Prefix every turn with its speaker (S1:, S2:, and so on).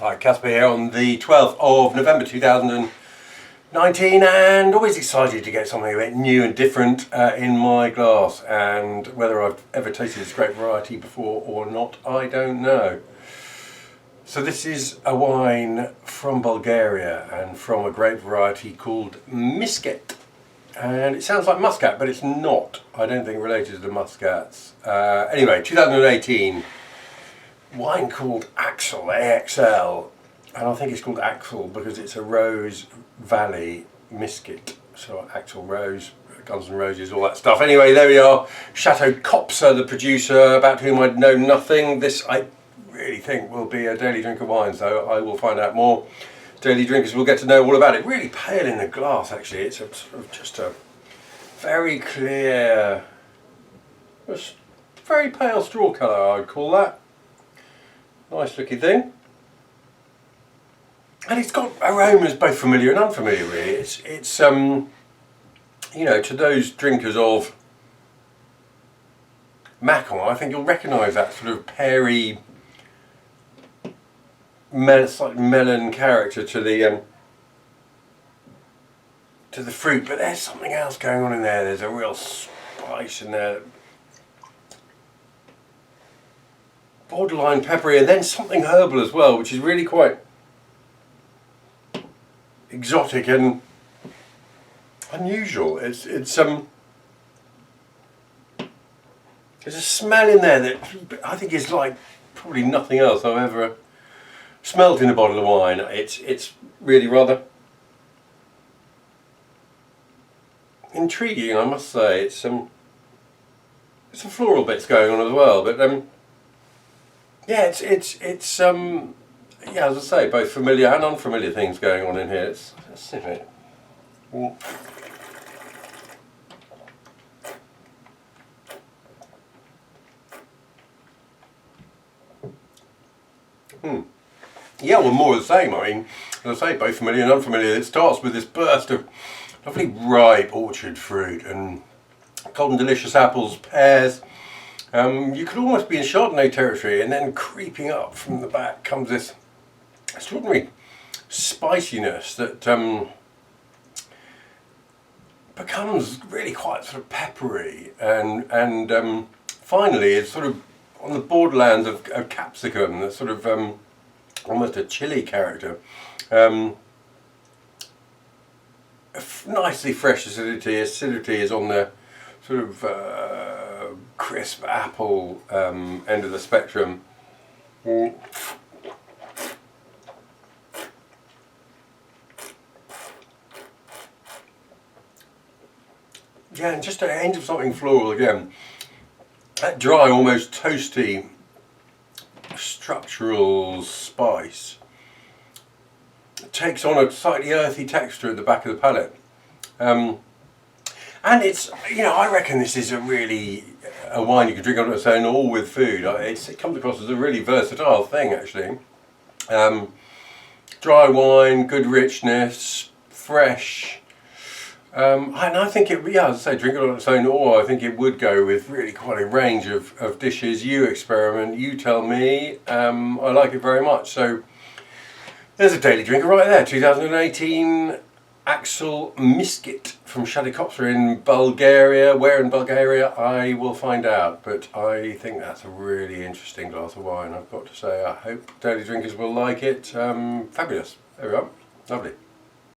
S1: Hi, Caspar here on the 12th of November 2019, and always excited to get something a bit new and different in my glass, and whether I've ever tasted this grape variety before or not, I don't know. So this is a wine from Bulgaria and from a grape variety called Misket. And it sounds like Muscat, but it's not. I don't think related to the Muscats. Anyway, 2018. Wine called Axel, AXL, and I think it's called Axel because it's a Rose Valley Misket. So Axel Rose, Guns N' Roses, all that stuff. Anyway, there we are. Chateau Copsa, the producer, about whom I'd know nothing. This I really think will be a daily drink of wine, so I will find out more. Daily drinkers will get to know all about it. Really pale in the glass, actually. It's a sort of just a very clear, just very pale straw colour, I'd call that. Nice looking thing, and it's got aromas both familiar and unfamiliar. Really, it's you know, to those drinkers of Macon, I think you'll recognise that sort of peary, slightly melon character to the fruit. But there's something else going on in there. There's a real spice in there. Borderline peppery, and then something herbal as well, which is really quite exotic and unusual. There's a smell in there that I think is like probably nothing else I've ever smelt in a bottle of wine. It's really rather intriguing, I must say. It's some floral bits going on as well, but yeah, it's yeah, as I say, both familiar and unfamiliar things going on in here. Let's sniff it. Yeah, well, more of the same. I mean, as I say, both familiar and unfamiliar. It starts with this burst of lovely ripe orchard fruit and cold and delicious apples, pears. You could almost be in Chardonnay territory, and then creeping up from the back comes this extraordinary spiciness that becomes really quite sort of peppery, and finally is sort of on the borderlands of capsicum, that's sort of almost a chili character. Nicely fresh acidity. Acidity is on the sort of crisp apple end of the spectrum. Yeah, and just a hint of something floral again. That dry, almost toasty, structural spice takes on a slightly earthy texture at the back of the palate. And it's, you know, I reckon this is a wine you can drink on its own or with food. It comes across as a really versatile thing, actually. Dry wine, good richness, fresh. And I think it, yeah, as I say, drink it on its own, or I think it would go with really quite a range of dishes. You experiment, you tell me. I like it very much. So there's a daily drinker right there, 2018 Axel Misket from Chateau Copsa in Bulgaria. Where in Bulgaria, I will find out, but I think that's a really interesting glass of wine, I've got to say. I hope daily drinkers will like it. Fabulous. There we are. Lovely.